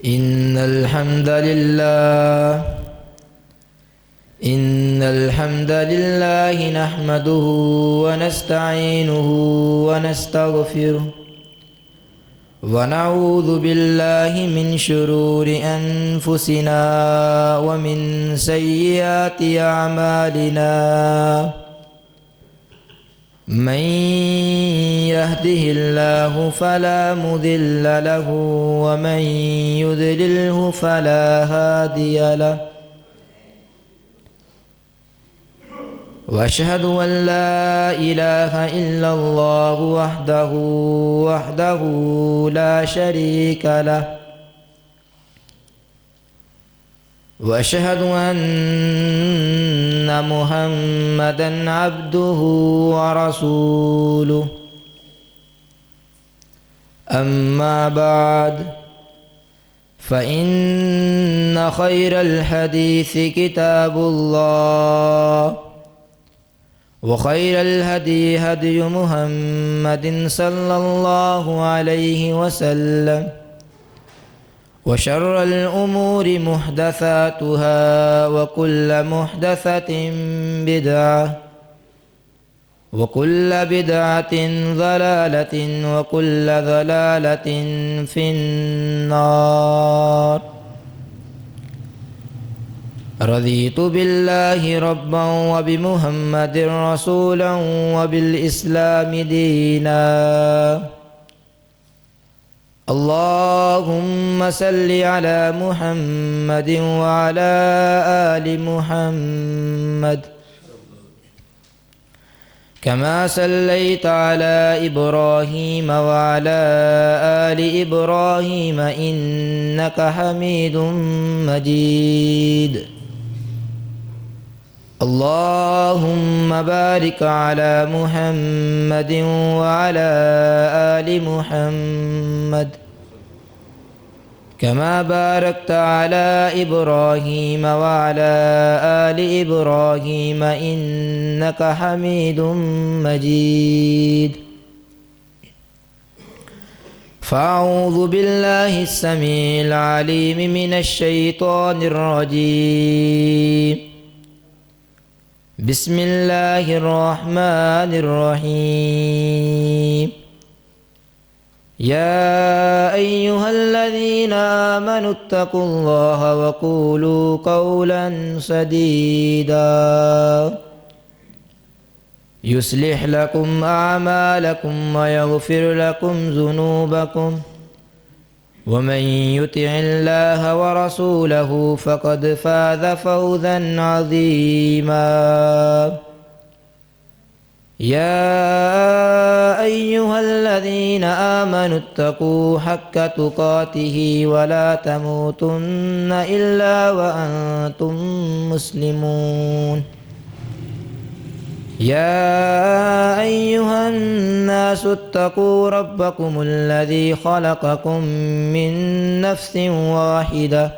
إن الحمد لله نحمده ونستعينه ونستغفره ونعوذ بالله من شرور أنفسنا ومن سيئات أعمالنا من يهده الله فلا مضل له ومن يضلله فلا هادي له وأشهد أن لا إله إلا الله وحده لا شريك له وأشهد أن محمدًا عبده ورسوله أما بعد فإن خير الحديث كتاب الله وخير الهدي هدي محمد صلى الله عليه وسلم وشر الأمور محدثاتها وكل محدثة بدعة وكل بدعة ضلالة وكل ضلالة في النار. رضيت بالله ربا وبمحمد رسولا وبالإسلام دينا. اللهم صل على محمد وعلى آل محمد كما صليت على إبراهيم وعلى آل إبراهيم إنك حميد مجيد. اللهم بارك على محمد وعلى آل محمد كما باركت على إبراهيم وعلى آل إبراهيم إنك حميد مجيد. فأعوذ بالله السميع العليم من الشيطان الرجيم. بسم الله الرحمن الرحيم. يا أيها الذين آمنوا اتقوا الله وقولوا قولا سديدا يصلح لكم أعمالكم ويغفر لكم ذنوبكم ومن يطع الله ورسوله فقد فاز فوزا عظيما. يا أيها الذين آمنوا اتقوا حق تقاته ولا تموتن إلا وأنتم مسلمون. يا أيها الناس اتقوا ربكم الذي خلقكم من نفس واحدة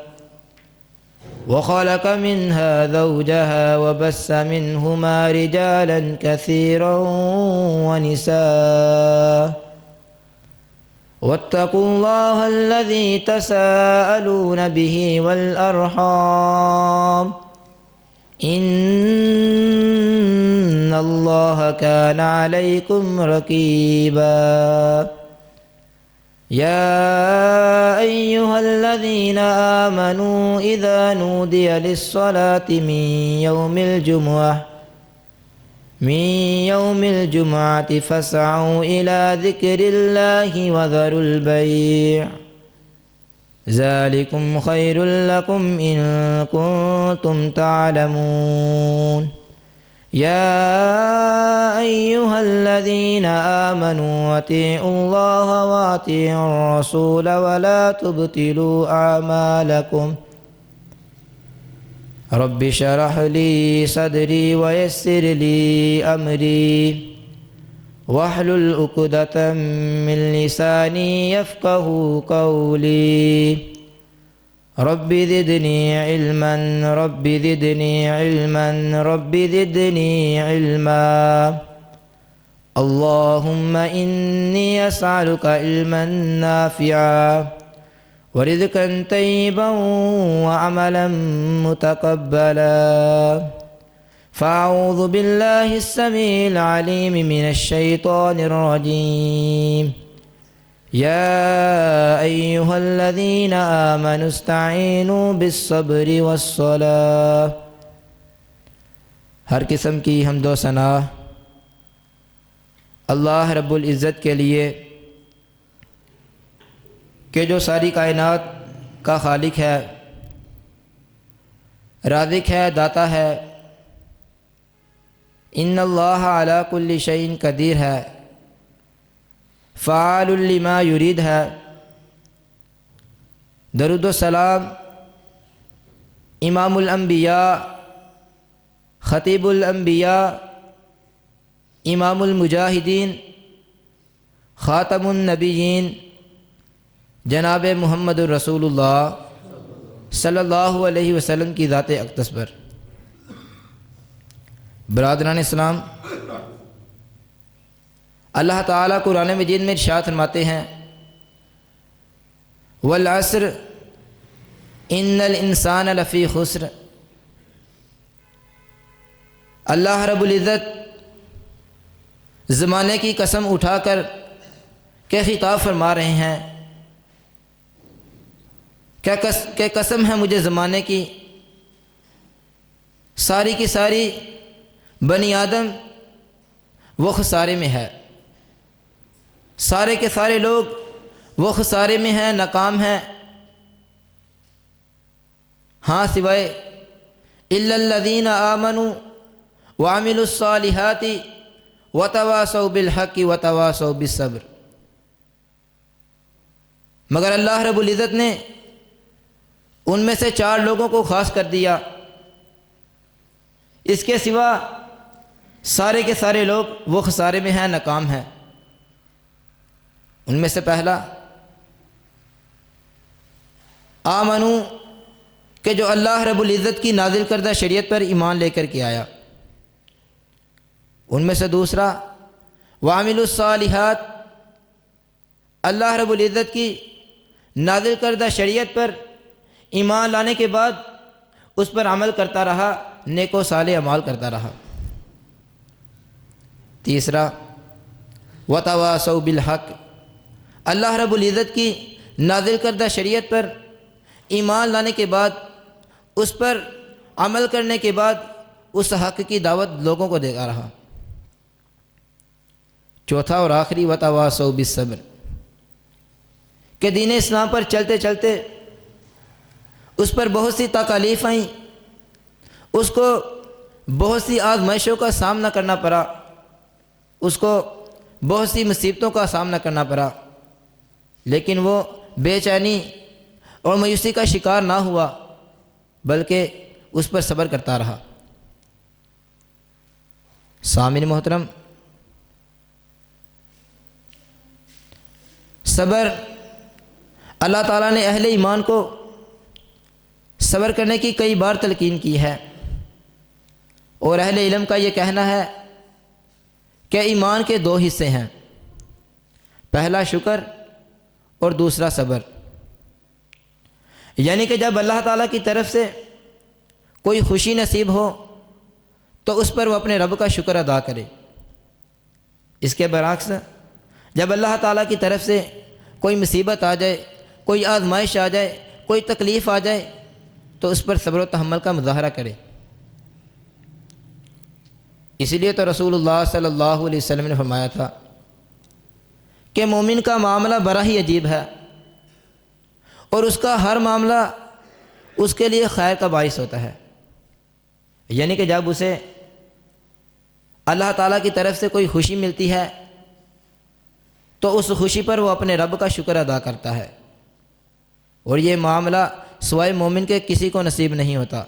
وخلق منها زوجها وبث منهما رجالا كثيرا ونساء واتقوا الله الذي تساءلون به والأرحام إن الله كان عليكم رقيبا. يا أيها الذين آمنوا إذا نودي للصلاة من يوم الجمعة فاسعوا إلى ذكر الله وذروا البيع ذلكم خير لكم إن كنتم تعلمون. يا أيها الذين آمنوا أطيعوا الله وأطيعوا الرسول ولا تبطلوا أعمالكم. رب اشرح لي صدري ويسر لي أمري واحلل عقدة من لساني يفقه قولي. رب زدني علما رب زدني علما رب زدني علما. اللهم إني أسألك علما نافعا ورزقا طيبا وعملا متقبلا. فأعوذ بالله السميع العليم من الشيطان الرجيم. يا أيها الذين آمنوا استعينوا بالصبر والصلاة. ہر قسم کی حمد و ثنا اللہ رب العزت کے لیے کہ جو ساری کائنات کا خالق ہے، رازق ہے، داتا ہے. ان اللہ علی کل شیء قدیر ہے، فعال لما یرید ہے. درود و سلام امام الانبیاء، خطیب الانبیاء، امام المجاہدین، خاتم النبیین جناب محمد الرسول اللہ صلی اللہ علیہ وسلم کی ذات اقدس پر. برادران اسلام، اللہ تعالیٰ قرآن مجید میں ارشاد فرماتے ہیں والعصر ان الانسان لفی خسر. اللہ رب العزت زمانے کی قسم اٹھا کر کہ خطاب فرما رہے ہیں کہ قسم ہے مجھے زمانے کی، ساری کی ساری بنی آدم وہ خسارے میں ہے، سارے کے سارے لوگ وہ خسارے میں ہیں، ناکام ہیں. ہاں سوائے الا الذین آمنوا وعملوا الصالحات وتواصوا بالحق وتواصوا بالصبر. مگر اللہ رب العزت نے ان میں سے 4 لوگوں کو خاص کر دیا، اس کے سوا سارے کے سارے لوگ وہ خسارے میں ہیں، ناکام ہیں. ان میں سے پہلا آمنو کہ جو اللہ رب العزت کی نازل کردہ شریعت پر ایمان لے کر کے آیا. ان میں سے دوسرا وعملوا الصالحات، اللہ رب العزت کی نازل کردہ شریعت پر ایمان لانے کے بعد اس پر عمل کرتا رہا، نیک و صالح اعمال کرتا رہا. تیسرا وتواصوا بالحق، اللہ رب العزت کی نازل کردہ شریعت پر ایمان لانے کے بعد اس پر عمل کرنے کے بعد اس حق کی دعوت لوگوں کو دیتا رہا. چوتھا اور آخری وتواصوا بالصبر، کہ دین اسلام پر چلتے چلتے اس پر بہت سی تکالیف آئیں، اس کو بہت سی آزمائشوں کا سامنا کرنا پڑا، اس کو بہت سی مصیبتوں کا سامنا کرنا پڑا، لیکن وہ بے چینی اور مایوسی کا شکار نہ ہوا، بلکہ اس پر صبر کرتا رہا. سامعین محترم، صبر اللہ تعالیٰ نے اہل ایمان کو صبر کرنے کی کئی بار تلقین کی ہے، اور اہل علم کا یہ کہنا ہے کہ ایمان کے 2 حصے ہیں، پہلا شکر اور دوسرا صبر. یعنی کہ جب اللہ تعالیٰ کی طرف سے کوئی خوشی نصیب ہو تو اس پر وہ اپنے رب کا شکر ادا کرے. اس کے برعکس جب اللہ تعالیٰ کی طرف سے کوئی مصیبت آ جائے، کوئی آزمائش آ جائے، کوئی تکلیف آ جائے تو اس پر صبر و تحمل کا مظاہرہ کرے. اسی لیے تو رسول اللہ صلی اللہ علیہ وسلم نے فرمایا تھا کہ مومن کا معاملہ بڑا ہی عجیب ہے، اور اس کا ہر معاملہ اس کے لیے خیر کا باعث ہوتا ہے. یعنی کہ جب اسے اللہ تعالیٰ کی طرف سے کوئی خوشی ملتی ہے تو اس خوشی پر وہ اپنے رب کا شکر ادا کرتا ہے، اور یہ معاملہ سوائے مومن کے کسی کو نصیب نہیں ہوتا.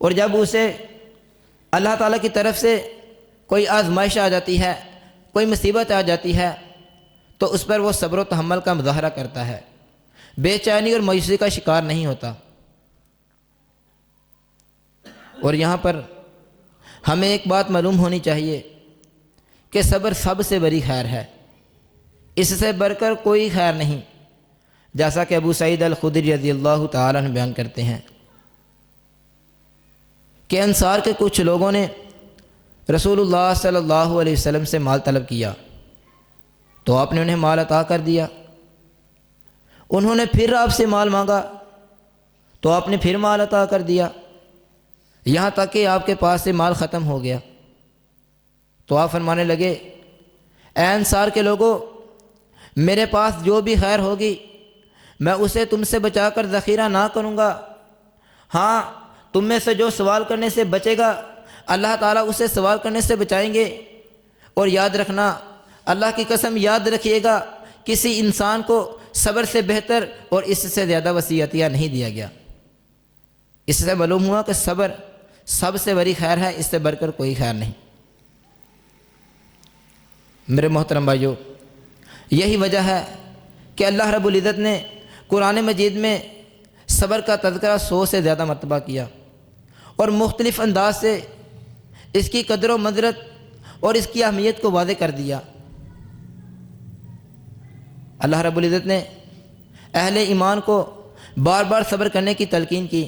اور جب اسے اللہ تعالیٰ کی طرف سے کوئی آزمائش آ جاتی ہے، کوئی مصیبت آ جاتی ہے تو اس پر وہ صبر و تحمل کا مظاہرہ کرتا ہے، بے چینی اور مایوسی کا شکار نہیں ہوتا. اور یہاں پر ہمیں ایک بات معلوم ہونی چاہیے کہ صبر سب سے بڑی خیر ہے، اس سے بڑھ کر کوئی خیر نہیں. جیسا کہ ابو سعید الخدری رضی اللہ تعالیٰ عنہ بیان کرتے ہیں کہ انصار کے کچھ لوگوں نے رسول اللہ صلی اللہ علیہ وسلم سے مال طلب کیا تو آپ نے انہیں مال عطا کر دیا۔ انہوں نے پھر آپ سے مال مانگا تو آپ نے پھر مال عطا کر دیا، یہاں تک کہ آپ کے پاس سے مال ختم ہو گیا۔ تو آپ فرمانے لگے، اے انصار کے لوگوں، میرے پاس جو بھی خیر ہوگی میں اسے تم سے بچا کر ذخیرہ نہ کروں گا، ہاں تم میں سے جو سوال کرنے سے بچے گا اللہ تعالیٰ اسے سوال کرنے سے بچائیں گے۔ اور یاد رکھنا، اللہ کی قسم یاد رکھیے گا، کسی انسان کو صبر سے بہتر اور اس سے زیادہ وصیتیہ نہیں دیا گیا۔ اس سے معلوم ہوا کہ صبر سب سے بڑی خیر ہے، اس سے بڑھ کر کوئی خیر نہیں۔ میرے محترم بھائیو، یہی وجہ ہے کہ اللہ رب العزت نے قرآن مجید میں صبر کا تذکرہ 100 سے زیادہ مرتبہ کیا اور مختلف انداز سے اس کی قدر و منزلت اور اس کی اہمیت کو واضح کر دیا۔ اللہ رب العزت نے اہل ایمان کو بار بار صبر کرنے کی تلقین کی۔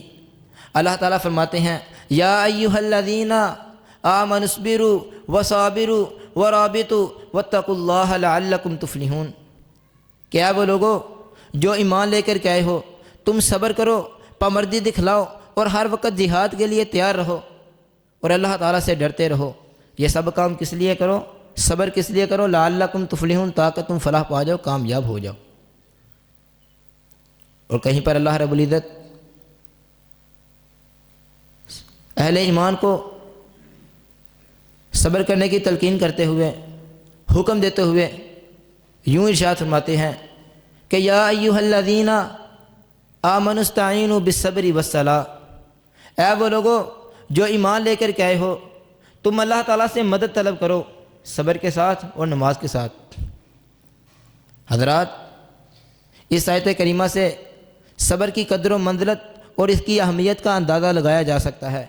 اللہ تعالیٰ فرماتے ہیں، یا ایھا الذین آمنوا اصبروا وصابروا ورابطوا واتقوا اللہ لعلکم تفلحون، کیا وہ لوگوں جو ایمان لے کر کے آئے ہو، تم صبر کرو، پامردی دکھلاؤ اور ہر وقت جہاد کے لیے تیار رہو اور اللہ تعالیٰ سے ڈرتے رہو۔ یہ سب کام کس لیے کرو؟ صبر کس لیے کرو؟ لعلکم تفلحون، تاکہ تم فلاح پا جاؤ، کامیاب ہو جاؤ۔ اور کہیں پر اللہ رب العزت اہل ایمان کو صبر کرنے کی تلقین کرتے ہوئے، حکم دیتے ہوئے یوں ارشاد فرماتے ہیں کہ یا ایھا الذین آمنوا استعینوا بالصبر والصلاۃ، اے وہ لوگوں جو ایمان لے کر کے آئے ہو، تم اللہ تعالیٰ سے مدد طلب کرو صبر کے ساتھ اور نماز کے ساتھ۔ حضرات، اس آیت کریمہ سے صبر کی قدر و منزلت اور اس کی اہمیت کا اندازہ لگایا جا سکتا ہے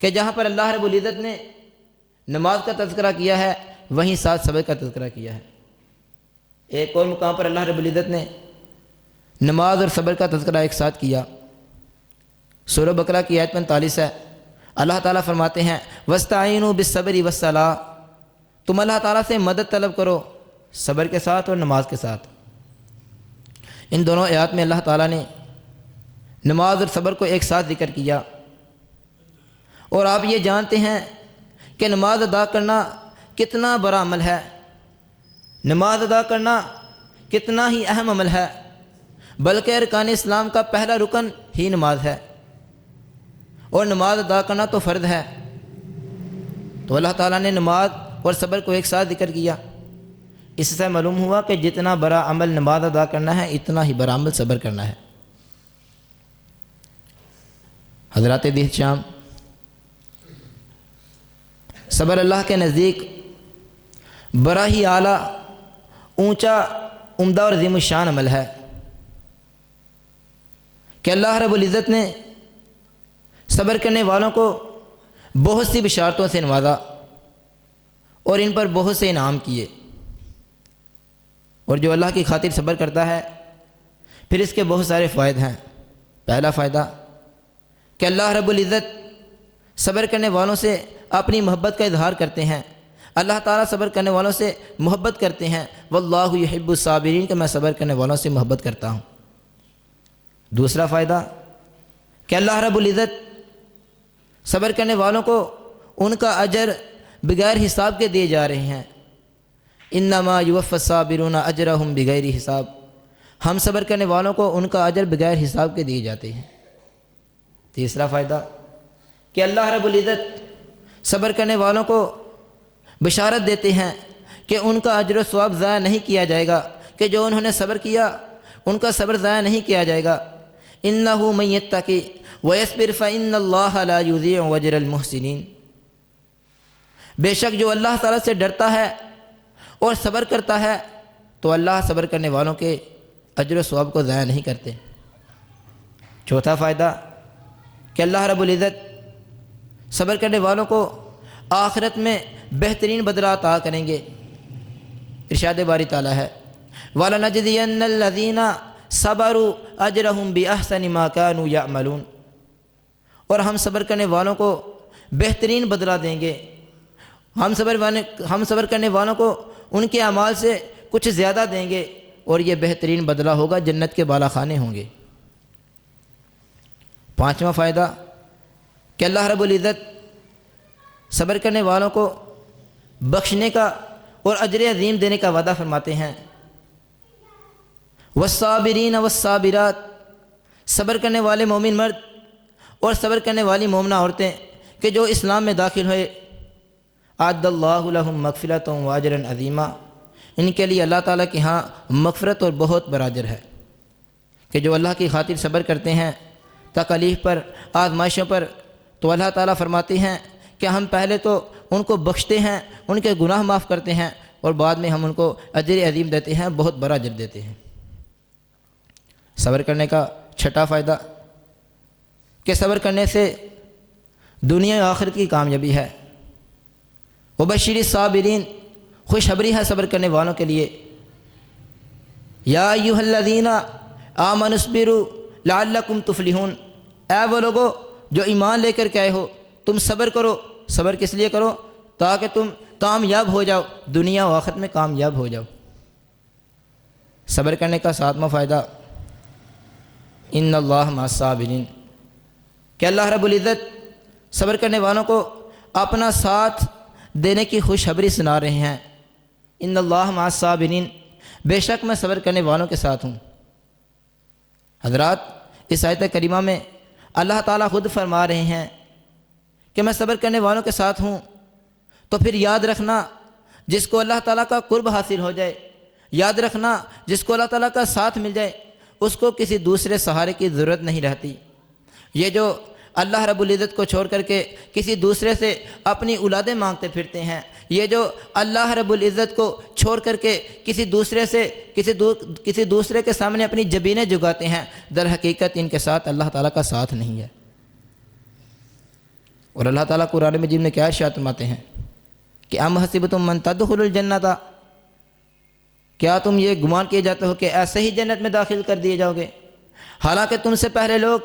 کہ جہاں پر اللہ رب العزت نے نماز کا تذکرہ کیا ہے وہیں ساتھ صبر کا تذکرہ کیا ہے۔ ایک اور مقام پر اللہ رب العزت نے نماز اور صبر کا تذکرہ ایک ساتھ کیا۔ سورہ بقرہ کی آیت 45 ہے، اللہ تعالیٰ فرماتے ہیں، وَاسْتَعِینُوا بِالصَّبْرِ وَالصَّلَاةِ، تم اللہ تعالیٰ سے مدد طلب کرو صبر کے ساتھ اور نماز کے ساتھ۔ ان دونوں آیات میں اللہ تعالیٰ نے نماز اور صبر کو ایک ساتھ ذکر کیا۔ اور آپ یہ جانتے ہیں کہ نماز ادا کرنا کتنا بڑا عمل ہے، نماز ادا کرنا کتنا ہی اہم عمل ہے، بلکہ ارکان اسلام کا پہلا رکن ہی نماز ہے، اور نماز ادا کرنا تو فرض ہے۔ تو اللہ تعالیٰ نے نماز اور صبر کو ایک ساتھ ذکر کیا۔ اس سے معلوم ہوا کہ جتنا بڑا عمل نماز ادا کرنا ہے، اتنا ہی بڑا عمل صبر کرنا ہے۔ حضرات دین شام، صبر اللہ کے نزدیک بڑا ہی اعلیٰ، اونچا، عمدہ اور عظیم الشان عمل ہے کہ اللہ رب العزت نے صبر کرنے والوں کو بہت سی بشارتوں سے نوازا اور ان پر بہت سے انعام کیے۔ اور جو اللہ کی خاطر صبر کرتا ہے پھر اس کے بہت سارے فوائد ہیں۔ پہلا فائدہ کہ اللہ رب العزت صبر کرنے والوں سے اپنی محبت کا اظہار کرتے ہیں۔ اللہ تعالیٰ صبر کرنے والوں سے محبت کرتے ہیں، واللہ یحب الصابرین، کہ میں صبر کرنے والوں سے محبت کرتا ہوں۔ دوسرا فائدہ کہ اللہ رب العزت صبر کرنے والوں کو ان کا اجر بغیر حساب کے دیے جا رہے ہیں۔ انما یوفی الصابرون اجرہم بغیر حساب، ہم صبر کرنے والوں کو ان کا اجر بغیر حساب کے دیے جاتے ہیں۔ تیسرا فائدہ کہ اللہ رب العزت صبر کرنے والوں کو بشارت دیتے ہیں کہ ان کا اجر و ثواب ضائع نہیں کیا جائے گا، کہ جو انہوں نے صبر کیا ان کا صبر ضائع نہیں کیا جائے گا۔ انہ من یتقی ویصبر فإن اللہ لا یضیع اجر المحسنین، بے شک جو اللہ تعالیٰ سے ڈرتا ہے اور صبر کرتا ہے تو اللہ صبر کرنے والوں کے اجر و ثواب کو ضائع نہیں کرتے۔ چوتھا فائدہ کہ اللہ رب العزت صبر کرنے والوں کو آخرت میں بہترین بدلہ عطا کریں گے۔ ارشاد باری تعالیٰ ہے، وَلَنَجْزِيَنَّ الَّذِينَ صَبَرُوا أَجْرَهُمْ بِأَحْسَنِ مَا كَانُوا يَعْمَلُونَ، اور ہم صبر کرنے والوں کو بہترین بدلہ دیں گے، ہم صبر کرنے والوں کو ان کے اعمال سے کچھ زیادہ دیں گے، اور یہ بہترین بدلہ ہوگا، جنت کے بالا خانے ہوں گے۔ پانچواں فائدہ کہ اللہ رب العزت صبر کرنے والوں کو بخشنے کا اور اجر عظیم دینے کا وعدہ فرماتے ہیں۔ والصابرین والصابرات، صبر کرنے والے مومن مرد اور صبر کرنے والی مومنہ عورتیں کہ جو اسلام میں داخل ہوئے، اعد اللہ لہم مغفرۃ واجرا عظیما، ان کے لیے اللہ تعالیٰ کے ہاں مغفرت اور بہت بڑا اجر ہے، کہ جو اللہ کی خاطر صبر کرتے ہیں تکالیف پر، آزمائشوں پر، تو اللہ تعالیٰ فرماتے ہیں کہ ہم پہلے تو ان کو بخشتے ہیں، ان کے گناہ معاف کرتے ہیں، اور بعد میں ہم ان کو اجر عظیم دیتے ہیں، بہت بڑا اجر دیتے ہیں۔ صبر کرنے کا چھٹا فائدہ کہ صبر کرنے سے دنیا و آخرت کی کامیابی ہے۔ وبشر الصابرین، خوشخبری ہے صبر کرنے والوں کے لیے۔ یا ایھا الذین آمنوا اصبروا لعلکم تفلحون، اے وہ لوگو جو ایمان لے کر کے آئے ہو، تم صبر کرو۔ صبر کس لیے کرو؟ تاکہ تم کامیاب ہو جاؤ، دنیا و آخرت میں کامیاب ہو جاؤ۔ صبر کرنے کا ساتواں فائدہ ان اللہ مع الصابرین، کہ اللہ رب العزت صبر کرنے والوں کو اپنا ساتھ دینے کی خوشخبری سنا رہے ہیں۔ ان اللہ مع الصابرین، بے شک میں صبر کرنے والوں کے ساتھ ہوں۔ حضرات، اس آیت کریمہ میں اللہ تعالیٰ خود فرما رہے ہیں کہ میں صبر کرنے والوں کے ساتھ ہوں، تو پھر یاد رکھنا جس کو اللہ تعالیٰ کا قرب حاصل ہو جائے، یاد رکھنا جس کو اللہ تعالیٰ کا ساتھ مل جائے، اس کو کسی دوسرے سہارے کی ضرورت نہیں رہتی۔ یہ جو اللہ رب العزت کو چھوڑ کر کے کسی دوسرے سے اپنی اولادیں مانگتے پھرتے ہیں، یہ جو اللہ رب العزت کو چھوڑ کر کے کسی دوسرے کے سامنے اپنی جبینیں جگاتے ہیں، در حقیقت ان کے ساتھ اللہ تعالیٰ کا ساتھ نہیں ہے۔ اور اللہ تعالیٰ قرآن مجید میں کیا ارشاد فرماتے ہیں کہ ام حسبتم ان تدخلوا الجنۃ، کیا تم یہ گمان کیے جاتے ہو کہ ایسے ہی جنت میں داخل کر دیے جاؤ گے، حالانکہ تم سے پہلے لوگ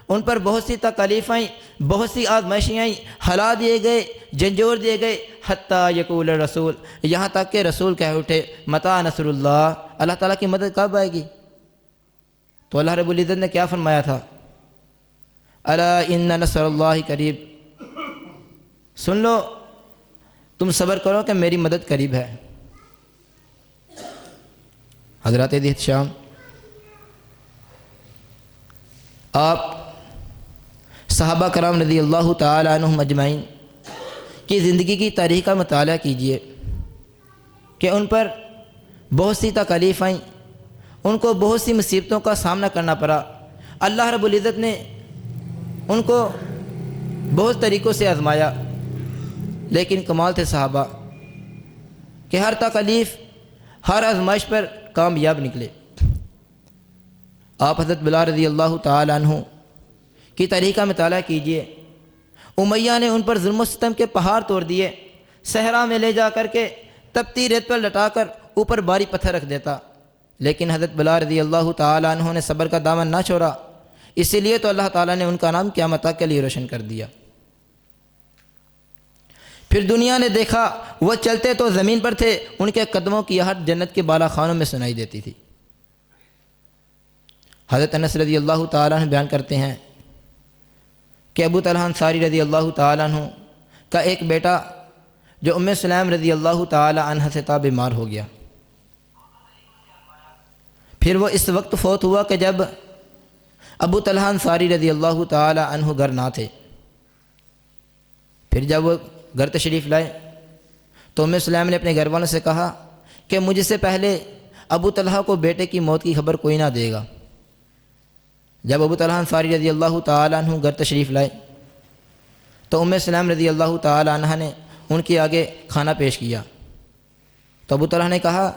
ان پر بہت سی تکالیف آئیں، بہت سی آزمائشیں آئیں، ہلا دیے گئے، جھنجھوڑ دیے گئے، حتیٰ یقول الرسول، یہاں تک کہ رسول کہہ اٹھے متی نصر اللہ، اللہ تعالیٰ کی مدد کب آئے گی؟ تو اللہ رب العزت نے کیا فرمایا تھا؟ الا ان نصر اللہ قریب، سن لو، تم صبر کرو کہ میری مدد قریب ہے۔ حضرات ذی احتشام، آپ صحابہ کرام رضی اللہ تعالی عنہم اجمعین کی زندگی کی تاریخ کا مطالعہ کیجئے کہ ان پر بہت سی تکالیف آئیں، ان کو بہت سی مصیبتوں کا سامنا کرنا پڑا، اللہ رب العزت نے ان کو بہت طریقوں سے آزمایا، لیکن کمال تھے صحابہ کہ ہر تکلیف، ہر آزمائش پر کامیاب نکلے۔ آپ حضرت بلال رضی اللہ تعالی عنہ کی تاریخ کا مطالعہ کیجئے، امیہ نے ان پر ظلم و ستم کے پہاڑ توڑ دیے، صحرا میں لے جا کر کے تپتی ریت پر لٹا کر اوپر باری پتھر رکھ دیتا، لیکن حضرت بلال رضی اللہ تعالی عنہ نے صبر کا دامن نہ چھوڑا، اسی لیے تو اللہ تعالیٰ نے ان کا نام قیامت تک کے لیے روشن کر دیا۔ پھر دنیا نے دیکھا وہ چلتے تو زمین پر تھے، ان کے قدموں کی آہٹ جنت کے بالا خانوں میں سنائی دیتی تھی۔ حضرت انس رضی اللہ تعالیٰ عنہ بیان کرتے ہیں کہ ابو طلحہ انصاری رضی اللہ تعالیٰ عنہ کا ایک بیٹا جو ام سلیم رضی اللہ تعالیٰ عنہ سے تھا بیمار ہو گیا۔ پھر وہ اس وقت فوت ہوا کہ جب ابو طلحہ انصاری رضی اللہ تعالیٰ عنہ گھر نہ تھے۔ پھر جب وہ گھر تشریف لائے تو ام سلیم نے اپنے گھر والوں سے کہا کہ مجھ سے پہلے ابو طلحہ کو بیٹے کی موت کی خبر کوئی نہ دے گا۔ جب ابو طلحہ انصاری رضی اللہ تعالیٰ عنہ گھر تشریف لائے تو ام سلیم رضی اللہ تعالیٰ عنہ نے ان کے آگے کھانا پیش کیا، تو ابو طلحہ نے کہا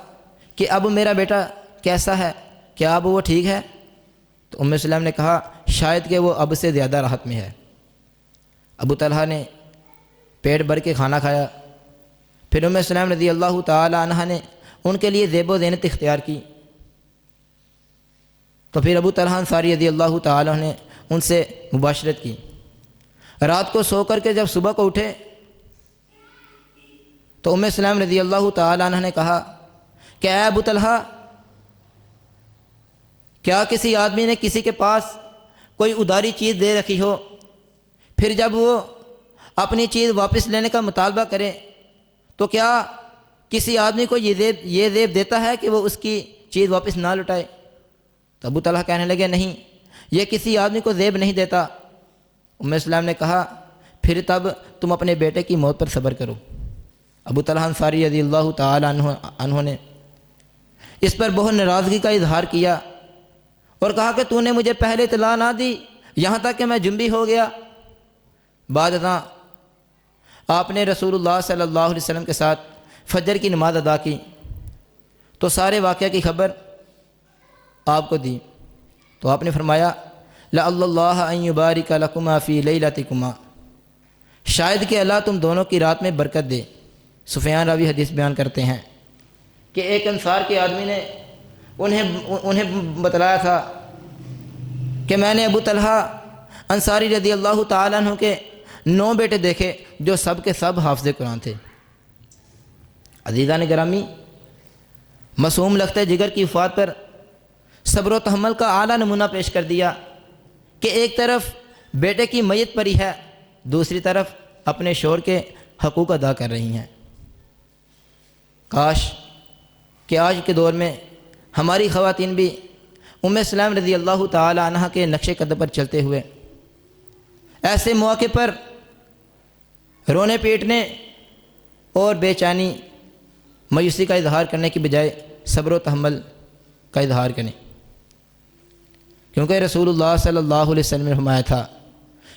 کہ اب میرا بیٹا کیسا ہے، کیا اب وہ ٹھیک ہے؟ تو ام سلیم نے کہا شاید کہ وہ اب سے زیادہ راحت میں ہے۔ ابو طلحہ نے پیٹ بھر کے کھانا کھایا، پھر ام سلیم رضی اللہ تعالی عنہ نے ان کے لیے زیب و زینت اختیار کی، تو پھر ابو طلحہ انصاری رضی اللہ تعالیٰ نے ان سے مباشرت کی۔ رات کو سو کر کے جب صبح کو اٹھے تو ام سلیم رضی اللہ تعالیٰ عنہ نے کہا کہ اے ابو طلحہ، کیا کسی آدمی نے کسی کے پاس کوئی اداری چیز دے رکھی ہو، پھر جب وہ اپنی چیز واپس لینے کا مطالبہ کرے تو کیا کسی آدمی کو یہ زیب دیتا ہے کہ وہ اس کی چیز واپس نہ لٹائے؟ تو ابو طلحہ کہنے لگے نہیں، یہ کسی آدمی کو زیب نہیں دیتا۔ ام سلیم نے کہا پھر تب تم اپنے بیٹے کی موت پر صبر کرو۔ ابو طلحہ انصاری رضی اللہ تعالیٰ عنہ نے اس پر بہت ناراضگی کا اظہار کیا اور کہا کہ تو نے مجھے پہلے اطلاع نہ دی، یہاں تک کہ میں جنبی ہو گیا۔ بعد ازاں آپ نے رسول اللہ صلی اللہ علیہ وسلم کے ساتھ فجر کی نماز ادا کی تو سارے واقعہ کی خبر آپ کو دی، تو آپ نے فرمایا لعل اللہ ان یبارک لکما فی لیلتکما، شاید کہ اللہ تم دونوں کی رات میں برکت دے۔ سفیان راوی حدیث بیان کرتے ہیں کہ ایک انصار کے آدمی نے انہیں بتلایا تھا کہ میں نے ابو طلحہ انصاری رضی اللہ تعالیٰ عنہ کے 9 بیٹے دیکھے جو سب کے سب حافظ قرآن تھے۔ عزیزان گرامی، معصوم لخت جگر کی وفات پر صبر و تحمل کا اعلیٰ نمونہ پیش کر دیا کہ ایک طرف بیٹے کی میت پڑی ہے، دوسری طرف اپنے شوہر کے حقوق ادا کر رہی ہیں۔ کاش کہ آج کے دور میں ہماری خواتین بھی ام سلیم رضی اللہ تعالی عنہ کے نقش قدم پر چلتے ہوئے ایسے مواقع پر رونے پیٹنے اور بے چینی مایوسی کا اظہار کرنے کی بجائے صبر و تحمل کا اظہار کریں، کیونکہ رسول اللہ صلی اللہ علیہ وسلم نے فرمایا تھا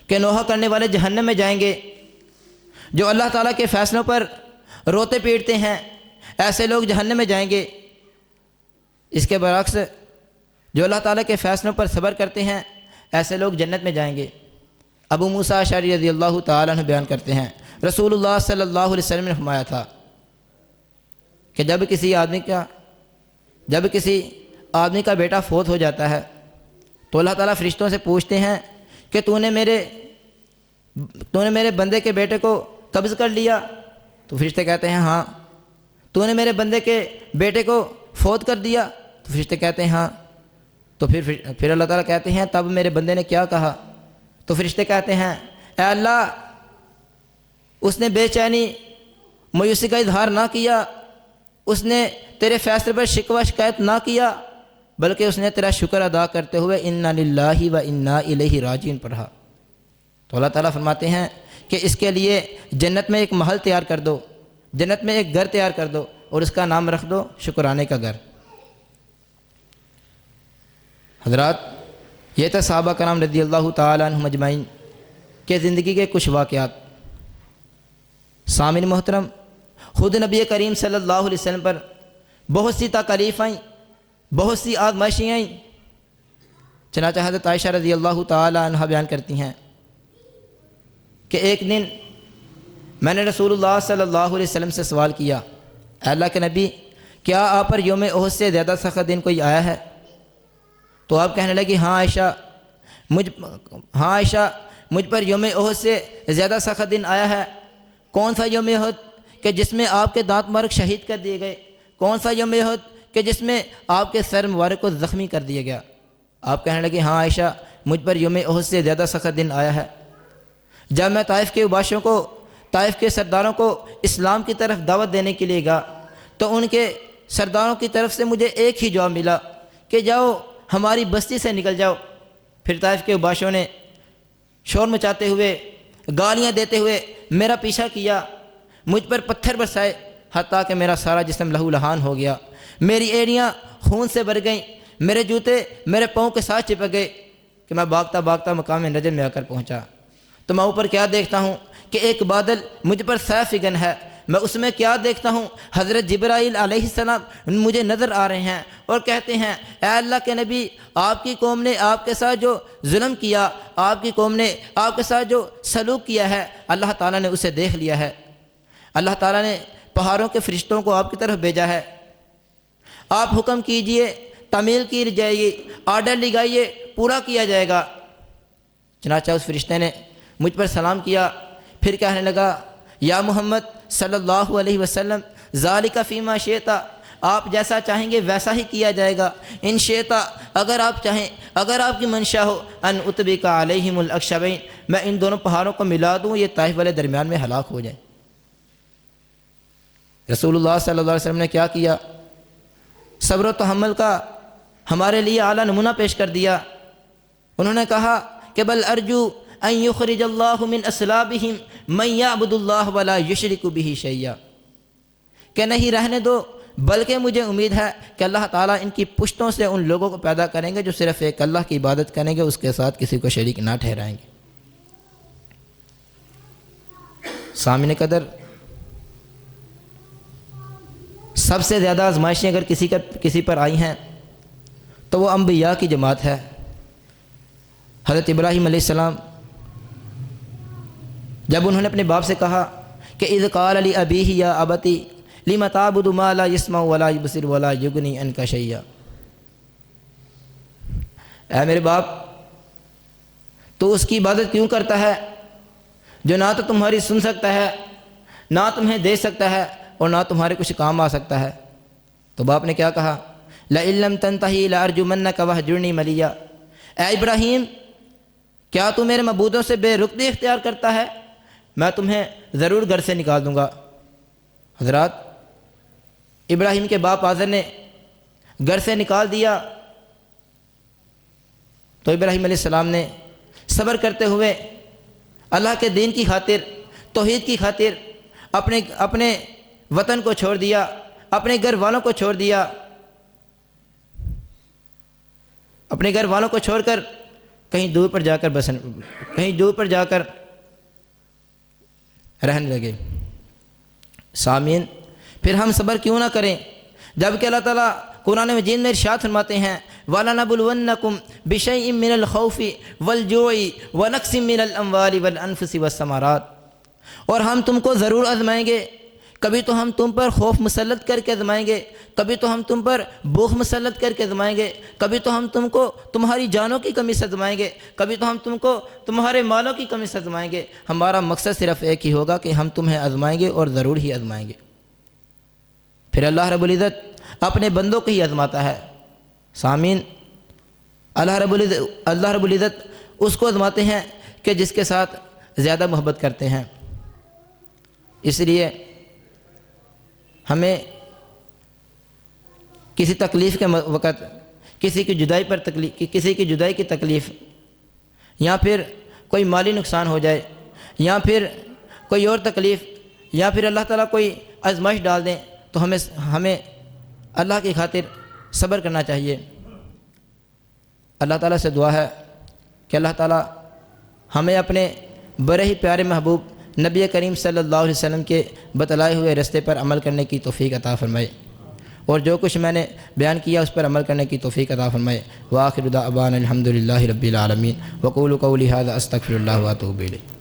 کہ نوحہ کرنے والے جہنم میں جائیں گے۔ جو اللہ تعالیٰ کے فیصلوں پر روتے پیٹتے ہیں ایسے لوگ جہنم میں جائیں گے، اس کے برعکس جو اللہ تعالیٰ کے فیصلوں پر صبر کرتے ہیں ایسے لوگ جنت میں جائیں گے۔ ابو موسیٰ اشعری رضی اللہ تعالیٰ عنہ بیان کرتے ہیں رسول اللہ صلی اللہ علیہ وسلم نے فرمایا تھا کہ جب کسی آدمی کا بیٹا فوت ہو جاتا ہے تو اللہ تعالیٰ فرشتوں سے پوچھتے ہیں کہ تو نے میرے بندے کے بیٹے کو قبض کر لیا؟ تو فرشتے کہتے ہیں ہاں۔ تو نے میرے بندے کے بیٹے کو فوت کر دیا؟ تو فرشتے کہتے ہیں ہاں۔ تو پھر اللہ تعالیٰ کہتے ہیں تب میرے بندے نے کیا کہا؟ تو فرشتے کہتے ہیں اے اللہ، اس نے بے چینی مایوسی کا اظہار نہ کیا، اس نے تیرے فیصلے پر شکوہ شکایت نہ کیا، بلکہ اس نے تیرا شکر ادا کرتے ہوئے انا للہ و انا الیہ راجعون پڑھا۔ تو اللہ تعالیٰ فرماتے ہیں کہ اس کے لیے جنت میں ایک محل تیار کر دو، جنت میں ایک گھر تیار کر دو اور اس کا نام رکھ دو شکرانے کا گھر۔ حضرات، یہ تھا صحابہ کرام رضی اللہ تعالیٰ عنہم اجمعین کہ زندگی کے کچھ واقعات۔ سامعین محترم، خود نبی کریم صلی اللہ علیہ وسلم پر بہت سی تکالیف آئیں، بہت سی آزمائشیں آئیں۔ چنانچہ حضرت عائشہ رضی اللہ تعالیٰ عنہ بیان کرتی ہیں کہ ایک دن میں نے رسول اللہ صلی اللہ علیہ وسلم سے سوال کیا، اے اللہ کے نبی، کیا آپ پر یوم احد سے زیادہ سخت دن کوئی آیا ہے؟ تو آپ کہنے لگی ہاں عائشہ، مجھ پر یوم احد سے زیادہ سخت دن آیا ہے۔ کون سا یوم احد کہ جس میں آپ کے دانت مبارک شہید کر دیے گئے؟ کون سا یوم احد کہ جس میں آپ کے سر مبارک کو زخمی کر دیا گیا؟ آپ کہنے لگے ہاں عائشہ، مجھ پر یوم احد سے زیادہ سخت دن آیا ہے جب میں طائف کے عباشوں کو، طائف کے سرداروں کو اسلام کی طرف دعوت دینے کے لیے گیا تو ان کے سرداروں کی طرف سے مجھے ایک ہی جواب ملا کہ جاؤ ہماری بستی سے نکل جاؤ۔ پھر طائف کے عباشوں نے شور مچاتے ہوئے، گالیاں دیتے ہوئے میرا پیچھا کیا، مجھ پر پتھر برسائے حتیٰ کہ میرا سارا جسم لہو لہان ہو گیا، میری ایڑیاں خون سے بھر گئیں، میرے جوتے میرے پاؤں کے ساتھ چپک گئے کہ میں بھاگتا بھاگتا مقام نجم میں آ کر پہنچا تو میں اوپر کیا دیکھتا ہوں کہ ایک بادل مجھ پر سیف فگن ہے۔ میں اس میں کیا دیکھتا ہوں؟ حضرت جبرائیل علیہ السلام مجھے نظر آ رہے ہیں اور کہتے ہیں اے اللہ کے نبی، آپ کی قوم نے آپ کے ساتھ جو ظلم کیا، آپ کی قوم نے آپ کے ساتھ جو سلوک کیا ہے، اللہ تعالیٰ نے اسے دیکھ لیا ہے۔ اللہ تعالیٰ نے پہاڑوں کے فرشتوں کو آپ کی طرف بھیجا ہے، آپ حکم کیجئے تعمیل کی جائے گی، آرڈر لگائیے، پورا کیا جائے گا۔ چنانچہ اس فرشتے نے مجھ پر سلام کیا، پھر کہنے لگا یا محمد صلی اللہ علیہ وسلم ذالک فیما شئتا، آپ جیسا چاہیں گے ویسا ہی کیا جائے گا۔ ان شئتا، اگر آپ چاہیں، اگر آپ کی منشا ہو، ان اطبق علیہم الاخشبین، میں ان دونوں پہاڑوں کو ملا دوں، یہ طائف والے درمیان میں ہلاک ہو جائیں۔ رسول اللہ صلی اللہ علیہ وسلم نے کیا کیا؟ صبر و تحمل کا ہمارے لیے اعلیٰ نمونہ پیش کر دیا۔ انہوں نے کہا کہ بل ارجو ان یخرج اللہ من اصلابہم من یعبد اللہ ولا یشرک بہ شیئا، کہ نہیں رہنے دو، بلکہ مجھے امید ہے کہ اللہ تعالیٰ ان کی پشتوں سے ان لوگوں کو پیدا کریں گے جو صرف ایک اللہ کی عبادت کریں گے، اس کے ساتھ کسی کو شریک نہ ٹھہرائیں گے۔ سامعین قدر، سب سے زیادہ آزمائشیں اگر کسی پر آئی ہیں تو وہ انبیاء کی جماعت ہے۔ حضرت ابراہیم علیہ السلام جب انہوں نے اپنے باپ سے کہا کہ اذ قال لابیہ یا ابتی لم تعبد ما لا يسمع ولا يبصر ولا یغنی عنک شیئا، اے میرے باپ، تو اس کی عبادت کیوں کرتا ہے جو نہ تو تمہاری سن سکتا ہے، نہ تمہیں دے سکتا ہے، اور نہ تمہارے کچھ کام آ سکتا ہے؟ تو باپ نے کیا کہا؟ لئن لم تنتہی لارجمنک وہجرنی ملیا، اے ابراہیم، کیا تو میرے معبودوں سے بے رخی اختیار کرتا ہے؟ میں تمہیں ضرور گھر سے نکال دوں گا۔ حضرات، ابراہیم کے باپ آزر نے گھر سے نکال دیا تو ابراہیم علیہ السلام نے صبر کرتے ہوئے اللہ کے دین کی خاطر، توحید کی خاطر اپنے وطن کو چھوڑ دیا، اپنے گھر والوں کو چھوڑ دیا، اپنے گھر والوں کو چھوڑ کر کہیں دور پر جا کر رہنے لگے۔ سامعین، پھر ہم صبر کیوں نہ کریں جبکہ اللہ تعالیٰ قرآن مجید میں ارشاد فرماتے ہیں وَلَنَبْلُوَنَّكُمْ بِشَيْءٍ مِّنَ الْخَوْفِ وَالْجُوعِ وَنَقْصٍ مِّنَ الْأَمْوَالِ وَالْأَنفُسِ وَالثَّمَرَاتِ، اور ہم تم کو ضرور آزمائیں گے، کبھی تو ہم تم پر خوف مسلط کر کے آزمائیں گے، کبھی تو ہم تم پر بھوک مسلط کر کے آزمائیں گے، کبھی تو ہم تم کو تمہاری جانوں کی کمی سے آزمائیں گے، کبھی تو ہم تم کو تمہارے مالوں کی کمی سے آزمائیں گے۔ ہمارا مقصد صرف ایک ہی ہوگا کہ ہم تمہیں آزمائیں گے اور ضرور ہی آزمائیں گے۔ پھر اللہ رب العزت اپنے بندوں کو ہی آزماتا ہے۔ سامعین، اللہ رب العزت اس کو آزماتے ہیں کہ جس کے ساتھ زیادہ محبت کرتے ہیں۔ اس لیے ہمیں کسی تکلیف کے وقت، کسی کی جدائی کی تکلیف، یا پھر کوئی مالی نقصان ہو جائے، یا پھر کوئی اور تکلیف، یا پھر اللہ تعالیٰ کوئی آزمائش ڈال دیں تو ہمیں اللہ کی خاطر صبر کرنا چاہیے۔ اللہ تعالیٰ سے دعا ہے کہ اللہ تعالیٰ ہمیں اپنے بڑے ہی پیارے محبوب نبی کریم صلی اللہ علیہ وسلم کے بتلائے ہوئے راستے پر عمل کرنے کی توفیق عطا فرمائے، اور جو کچھ میں نے بیان کیا اس پر عمل کرنے کی توفیق عطا فرمائے۔ وآخر دعوانا الحمد للہ رب العالمین، وقولوا قولی ھذا استغفر اللہ واتوب الیہ۔